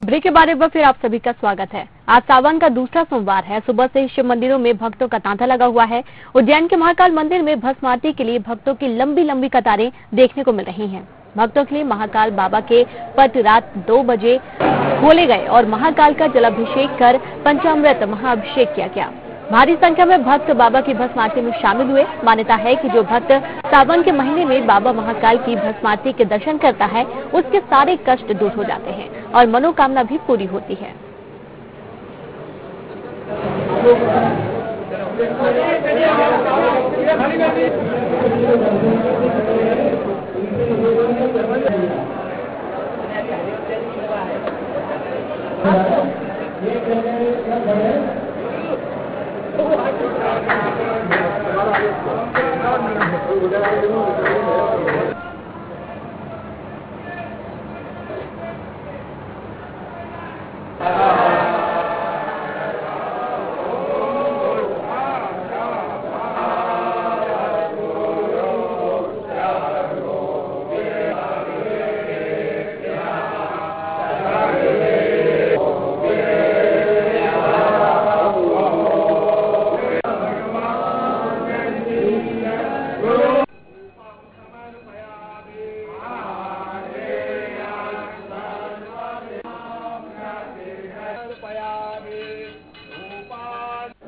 Break के बाद एक बार फिर आप सभी का स्वागत है। आज सावन का दूसरा सोमवार है। सुबह से शिव मंदिरों में भक्तों का तांता लगा हुआ है। उज्जैन के महाकाल मंदिर में भस्म आरती के लिए भक्तों की लंबी लंबी कतारें देखने को मिल रही हैं। भक्तों के लिए महाकाल बाबा के पट रात 2 बजे खोले गए और महाकाल का जलाभिषेक कर पंचामृत महाअभिषेक किया गया। भारी संख्या में भक्त बाबा की भस्म आरती में शामिल हुए। मान्यता है कि जो भक्त सावन के महीने में बाबा महाकाल की भस्म आरती के दर्शन करता है, उसके सारे कष्ट दूर हो जाते हैं और मनोकामना भी पूरी होती है।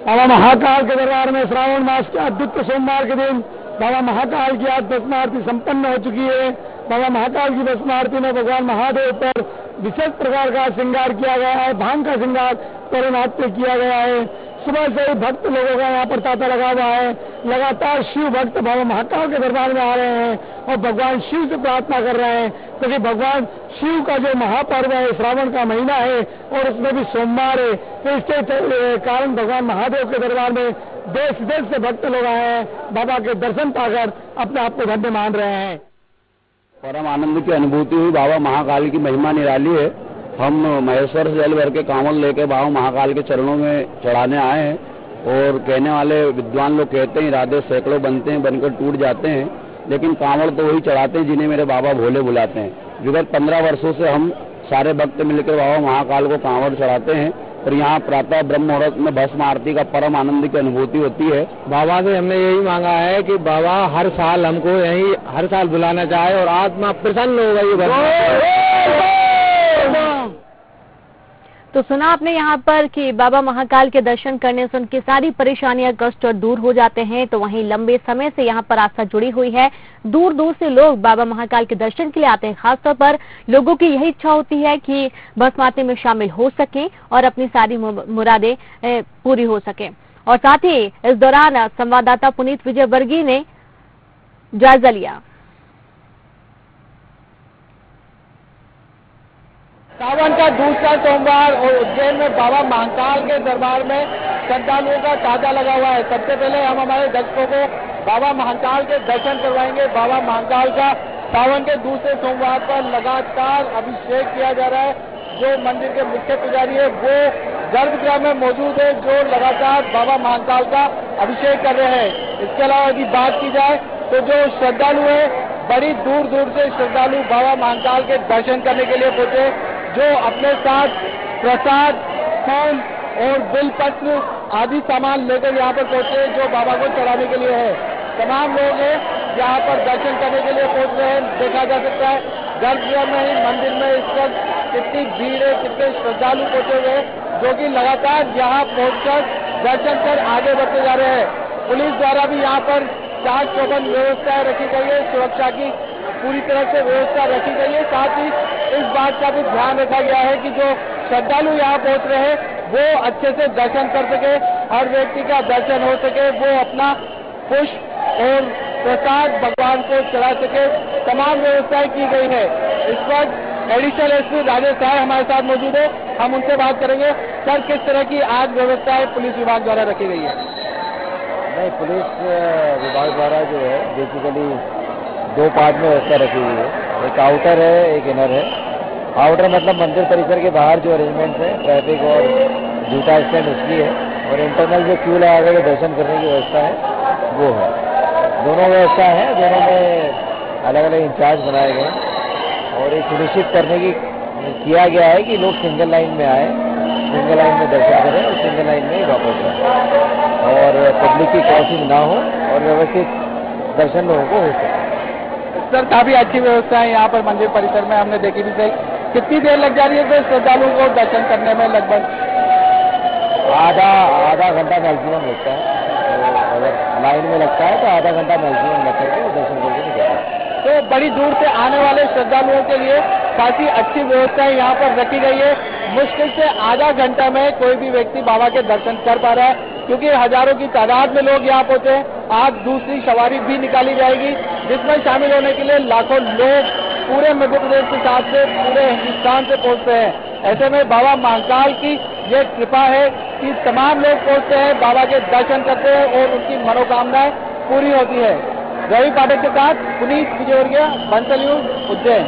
बाबा महाकाल के दरबार में श्रावण मास के द्वितीय सोमवार के दिन बाबा महाकाल की आज भस्म आरती संपन्न हो चुकी है। बाबा महाकाल की भस्म आरती में भगवान महादेव पर विशेष प्रकार का श्रृंगार किया गया है। भांग का श्रृंगार परमात्मा किया गया है। सुबह से ही भक्त लोगों का यहाँ पर तांता लगा हुआ है। लगातार शिव भक्त बाबा महाकाल के दरबार में आ रहे हैं और भगवान शिव से प्रार्थना कर रहे हैं, क्योंकि भगवान शिव का जो महापर्व है श्रावण का महीना है और उसमें भी सोमवार है, तो इसके कारण भगवान महादेव के दरबार में देश देश से भक्त लोग आए हैं। बाबा के दर्शन पाकर अपने आप को धन्य मान रहे हैं। परम आनंद की अनुभूति हुई। बाबा महाकाल की महिमा निराली है। हम महेश्वर से जल भर के कांवड़ लेके बाबा महाकाल के चरणों में चढ़ाने आए हैं और कहने वाले विद्वान लोग कहते हैं इरादे सैकड़ों बनते हैं, बनकर टूट जाते हैं, लेकिन कांवड़ तो वही चढ़ाते हैं जिन्हें मेरे बाबा भोले बुलाते हैं। विगत 15 वर्षों से हम सारे भक्त मिलकर बाबा महाकाल को कांवड़ चढ़ाते हैं और यहाँ प्रातः ब्रह्म मुहूर्त में भस्म आरती का परम आनंद की अनुभूति होती है। बाबा से हमने यही मांगा है कि बाबा हर साल हमको यही हर साल बुलाना चाहे और आत्मा प्रसन्न होगा ये तो सुना आपने यहाँ पर कि बाबा महाकाल के दर्शन करने से उनकी सारी परेशानियां कष्ट और दूर हो जाते हैं। तो वहीं लंबे समय से यहाँ पर आस्था जुड़ी हुई है। दूर दूर से लोग बाबा महाकाल के दर्शन के लिए आते हैं। खासतौर पर लोगों की यही इच्छा होती है कि भस्म आरती में शामिल हो सकें और अपनी सारी मुरादें पूरी हो सके। और साथ ही इस दौरान संवाददाता पुनीत विजयवर्गीय ने जायजा लिया। सावन का दूसरा सोमवार और उज्जैन में बाबा महाकाल के दरबार में श्रद्धालुओं का तांता लगा हुआ है। सबसे पहले हम हमारे दर्शकों को बाबा महाकाल के दर्शन करवाएंगे। बाबा महाकाल का सावन के दूसरे सोमवार पर लगातार अभिषेक किया जा रहा है। जो मंदिर के मुख्य पुजारी है वो गर्भगृह में मौजूद है, जो लगातार बाबा महाकाल का अभिषेक कर रहे हैं। इसके अलावा यदि बात की जाए तो जो श्रद्धालु है, बड़ी दूर दूर से श्रद्धालु बाबा महाकाल के दर्शन करने के लिए पहुंचे, जो अपने साथ प्रसाद, फूल और बिलपत्र आदि सामान लेकर यहाँ पर पहुंचे, जो बाबा को चढ़ाने के लिए है। तमाम लोग हैं यहाँ पर दर्शन करने के लिए पहुंच रहे हैं। देखा जा सकता है गर्भगृह में ही मंदिर में इस वक्त कितनी भीड़ है, कितने श्रद्धालु पहुंचे हुए हैं, जो कि लगातार यहाँ पहुंचकर दर्शन कर आगे बढ़ते जा रहे हैं। पुलिस द्वारा भी यहाँ पर चाक चौबंद व्यवस्थाएं रखी गई है, सुरक्षा की पूरी तरह से व्यवस्था रखी गई है। साथ ही इस बात का भी ध्यान रखा गया है कि जो श्रद्धालु यहाँ पहुंच रहे हैं वो अच्छे से दर्शन कर सके, हर व्यक्ति का दर्शन हो सके, वो अपना पुष्प और प्रसाद भगवान को चढ़ा सके। तमाम व्यवस्थाएं की गई है। इस वक्त एडिशनल एसपी राजेश साय हमारे साथ मौजूद है, हम उनसे बात करेंगे। सर, किस तरह की आज व्यवस्थाएं पुलिस विभाग द्वारा रखी गई है? नहीं, पुलिस विभाग द्वारा जो है बेसिकली 2 पार्ट में व्यवस्था रखी हुई है। एक आउटर है, एक इनर है। आउटर मतलब मंदिर परिसर के बाहर जो अरेंजमेंट है, ट्रैफिक और जूता स्टैंड उसकी है, और इंटरनल जो क्यू लगा के दर्शन करने की व्यवस्था है वो है। दोनों व्यवस्था है, दोनों में अलग अलग इंचार्ज बनाए गए और ये सुनिश्चित करने की किया गया है कि लोग सिंगल लाइन में आए, सिंगल लाइन में दर्शन करें और सिंगल लाइन में ही वापस जाए और पब्लिक की क्रॉसिंग ना हो और व्यवस्थित दर्शन लोगों को हो सके। सर काफी अच्छी व्यवस्था है यहाँ पर मंदिर परिसर में, हमने देखी भी सही। कितनी देर लग जा रही है सर श्रद्धालुओं को दर्शन करने में? लगभग आधा घंटा मैक्सिमम लगता है। तो अगर लाइन में लगता है तो आधा घंटा मैक्सिमम लग करके दर्शन करके निकलता है। तो बड़ी दूर से आने वाले श्रद्धालुओं के लिए काफी अच्छी व्यवस्था यहाँ पर रखी गई है। मुश्किल से आधा घंटा में कोई भी व्यक्ति बाबा के दर्शन कर पा रहा है, क्योंकि हजारों की तादाद में लोग यहाँ पहुंचे। आज दूसरी सवारी भी निकाली जाएगी जिसमें शामिल होने के लिए लाखों लोग पूरे मध्य प्रदेश के साथ से पूरे हिंदुस्तान से पहुंचते हैं। ऐसे में बाबा महाकाल की ये कृपा है कि तमाम लोग पहुंचते हैं, बाबा के दर्शन करते हैं और उनकी मनोकामनाएं पूरी होती है। रवि पाठक के साथ पुनीत विजयवर्गीय, बंसल न्यूज, उज्जैन।